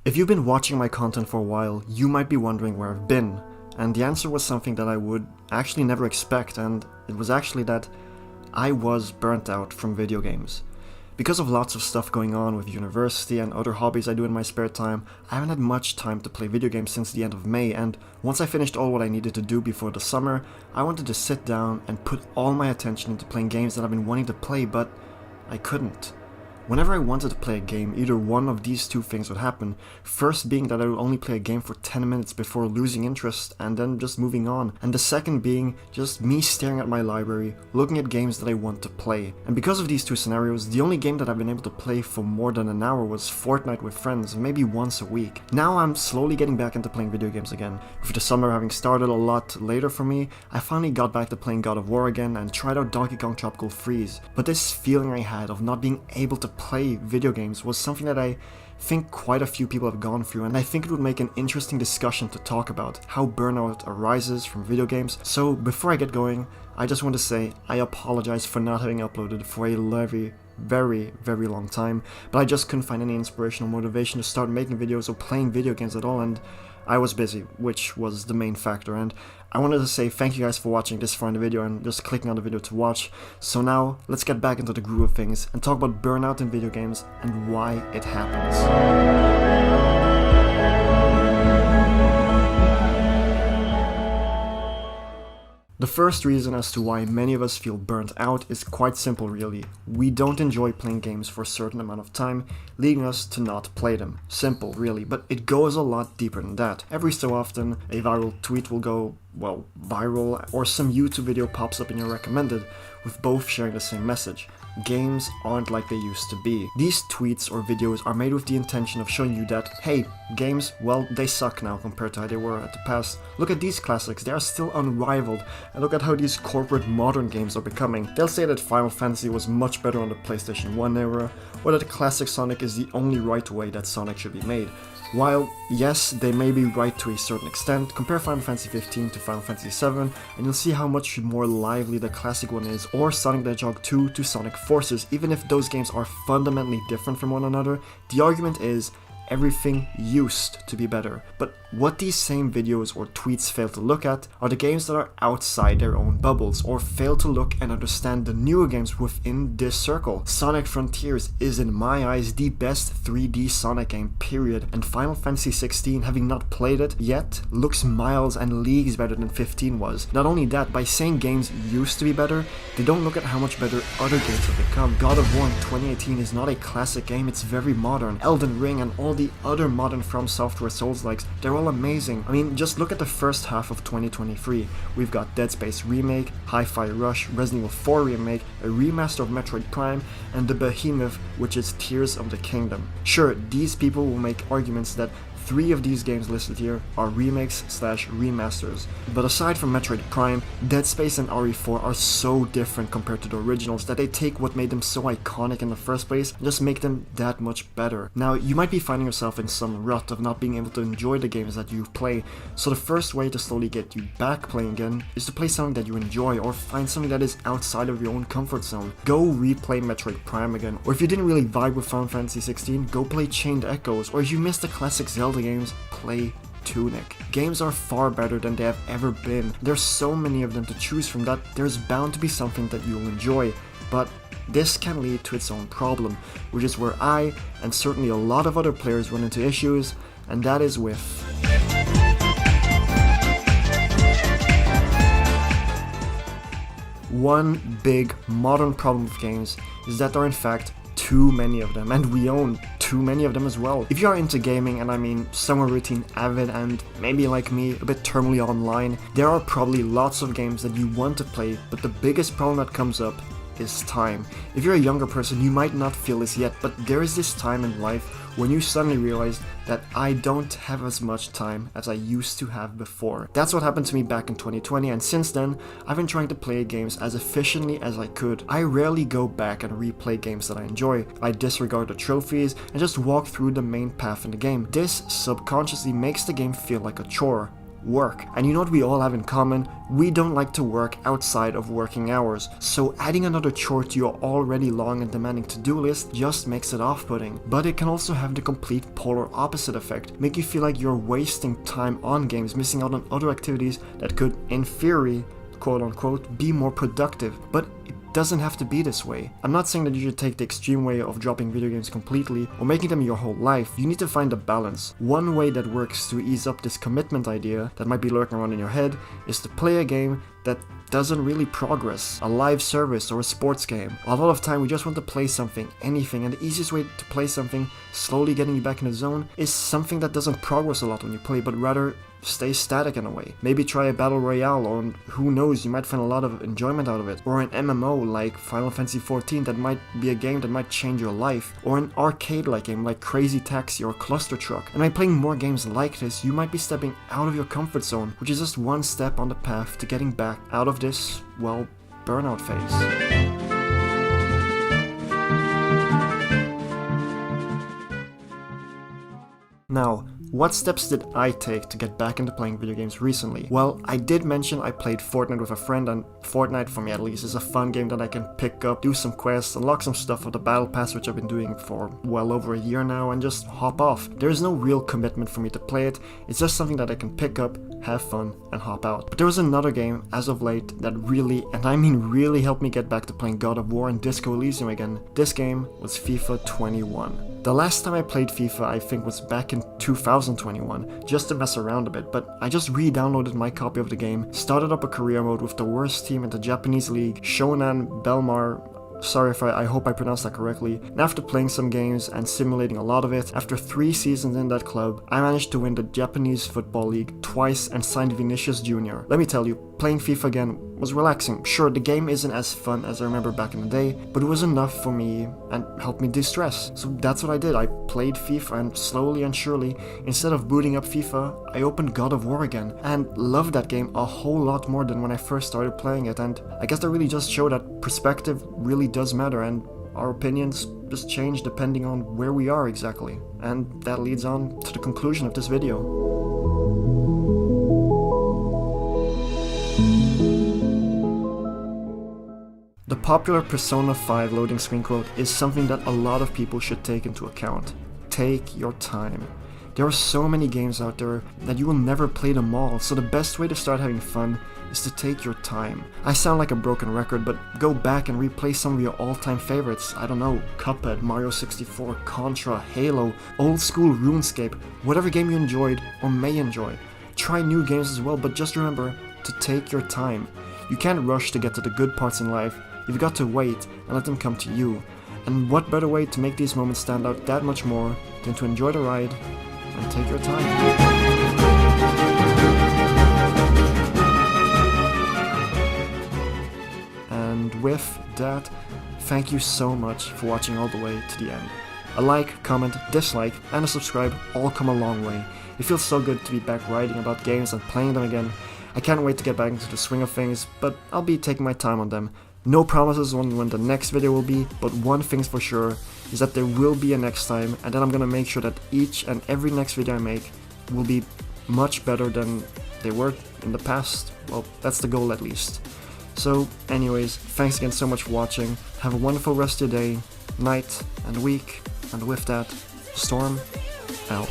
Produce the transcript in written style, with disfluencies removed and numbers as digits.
If you've been watching my content for a while, you might be wondering where I've been, and the answer was something that I would actually never expect, and it was actually that I was burnt out from video games. Because of lots of stuff going on with university and other hobbies I do in my spare time, I haven't had much time to play video games since the end of May, and once I finished all what I needed to do before the summer, I wanted to sit down and put all my attention into playing games that I've been wanting to play, but I couldn't. Whenever I wanted to play a game, either one of these two things would happen. First being that I would only play a game for 10 minutes before losing interest and then just moving on. And the second being just me staring at my library, looking at games that I want to play. And because of these two scenarios, the only game that I've been able to play for more than an hour was Fortnite with friends, maybe once a week. Now I'm slowly getting back into playing video games again. With the summer having started a lot later for me, I finally got back to playing God of War again and tried out Donkey Kong Tropical Freeze. But this feeling I had of not being able to play video games was something that I think quite a few people have gone through, and I think it would make an interesting discussion to talk about how burnout arises from video games. So before I get going, I just want to say I apologize for not having uploaded for a very long time, but I just couldn't find any inspirational motivation to start making videos or playing video games at all, and I was busy, which was the main factor. And I wanted to say thank you guys for watching this far in the video and just clicking on the video to watch. So now, let's get back into the groove of things and talk about burnout in video games and why it happens. The first reason as to why many of us feel burnt out is quite simple really. We don't enjoy playing games for a certain amount of time, leading us to not play them. Simple really, but it goes a lot deeper than that. Every so often, a viral tweet will go, well, viral, or some YouTube video pops up in your recommended, with both sharing the same message. Games aren't like they used to be. These tweets or videos are made with the intention of showing you that, hey, games, well, they suck now compared to how they were at the past. Look at these classics, they are still unrivaled, and look at how these corporate modern games are becoming. They'll say that Final Fantasy was much better on the PlayStation 1 era, or that the classic Sonic is the only right way that Sonic should be made. While, yes, they may be right to a certain extent, compare Final Fantasy 15 to Final Fantasy 7, and you'll see how much more lively the classic one is, or Sonic the Hedgehog 2 to Sonic Forces. Even if those games are fundamentally different from one another, the argument is everything used to be better. But what these same videos or tweets fail to look at are the games that are outside their own bubbles, or fail to look and understand the newer games within this circle. Sonic Frontiers is in my eyes the best 3D Sonic game, period, and Final Fantasy 16, having not played it yet, looks miles and leagues better than 15 was. Not only that, by saying games used to be better, they don't look at how much better other games have become. God of War in 2018 is not a classic game, it's very modern. Elden Ring and all the other modern From Software Souls-likes, they're all amazing. I mean, just look at the first half of 2023. We've got Dead Space Remake, Hi-Fi Rush, Resident Evil 4 Remake, a remaster of Metroid Prime, and the behemoth, which is Tears of the Kingdom. Sure, these people will make arguments that 3 of these games listed here are remakes/remasters. But aside from Metroid Prime, Dead Space and RE4 are so different compared to the originals that they take what made them so iconic in the first place and just make them that much better. Now, you might be finding yourself in some rut of not being able to enjoy the games that you play, so the first way to slowly get you back playing again is to play something that you enjoy, or find something that is outside of your own comfort zone. Go replay Metroid Prime again, or if you didn't really vibe with Final Fantasy 16, go play Chained Echoes, or if you missed the classic Zelda games, play Tunic. Games are far better than they have ever been. There's so many of them to choose from that there's bound to be something that you'll enjoy, but this can lead to its own problem, which is where I, and certainly a lot of other players, run into issues, and that is with one big modern problem with games is that there are in fact too many of them, and we own too many of them as well. If you are into gaming, and I mean somewhere between avid and maybe like me, a bit terminally online, there are probably lots of games that you want to play, but the biggest problem that comes up is time. If you're a younger person, you might not feel this yet, but there is this time in life when you suddenly realize that I don't have as much time as I used to have before. That's what happened to me back in 2020, and since then, I've been trying to play games as efficiently as I could. I rarely go back and replay games that I enjoy. I disregard the trophies and just walk through the main path in the game. This subconsciously makes the game feel like a chore. work. And you know what we all have in common? We don't like to work outside of working hours. So adding another chore to your already long and demanding to-do list just makes it off-putting. But it can also have the complete polar opposite effect, make you feel like you're wasting time on games, missing out on other activities that could, in theory, quote-unquote, be more productive. But it doesn't have to be this way. I'm not saying that you should take the extreme way of dropping video games completely or making them your whole life. You need to find a balance. One way that works to ease up this commitment idea that might be lurking around in your head is to play a game that doesn't really progress, a live service or a sports game. A lot of time we just want to play something, anything, and the easiest way to play something, slowly getting you back in the zone, is something that doesn't progress a lot when you play, but rather stay static in a way. Maybe try a battle royale, or who knows, you might find a lot of enjoyment out of it. Or an MMO like Final Fantasy XIV that might be a game that might change your life. Or an arcade-like game like Crazy Taxi or Cluster Truck. And by playing more games like this, you might be stepping out of your comfort zone, which is just one step on the path to getting back out of this, well, burnout phase. Now, what steps did I take to get back into playing video games recently? Well, I did mention I played Fortnite with a friend, and Fortnite, for me at least, is a fun game that I can pick up, do some quests, unlock some stuff with the Battle Pass, which I've been doing for well over a year now, and just hop off. There is no real commitment for me to play it, it's just something that I can pick up, have fun, and hop out. But there was another game, as of late, that really, and I mean really, helped me get back to playing God of War and Disco Elysium again. This game was FIFA 21. The last time I played FIFA, I think, was back in 2021, just to mess around a bit, but I just re-downloaded my copy of the game, started up a career mode with the worst team in the Japanese league, Shonan Belmar. Sorry if I hope I pronounced that correctly. And after playing some games and simulating a lot of it, after 3 seasons in that club, I managed to win the Japanese Football League twice and signed Vinicius Jr. Let me tell you, playing FIFA again was relaxing. Sure, the game isn't as fun as I remember back in the day, but it was enough for me and helped me de-stress. So that's what I did. I played FIFA, and slowly and surely, instead of booting up FIFA, I opened God of War again and loved that game a whole lot more than when I first started playing it. And I guess that really just showed that perspective really does matter, and our opinions just change depending on where we are exactly. And that leads on to the conclusion of this video. The popular Persona 5 loading screen quote is something that a lot of people should take into account. Take your time. There are so many games out there that you will never play them all, so the best way to start having fun is to take your time. I sound like a broken record, but go back and replay some of your all-time favorites. I don't know, Cuphead, Mario 64, Contra, Halo, old school RuneScape, whatever game you enjoyed or may enjoy. Try new games as well, but just remember to take your time. You can't rush to get to the good parts in life. You've got to wait and let them come to you. And what better way to make these moments stand out that much more than to enjoy the ride and take your time. And with that, thank you so much for watching all the way to the end. A like, comment, dislike, and a subscribe all come a long way. It feels so good to be back writing about games and playing them again. I can't wait to get back into the swing of things, but I'll be taking my time on them. No promises on when the next video will be, but one thing's for sure is that there will be a next time, and then I'm gonna make sure that each and every next video I make will be much better than they were in the past. Well, that's the goal at least. So anyways, thanks again so much for watching. Have a wonderful rest of your day, night, and week, and with that, Storm out.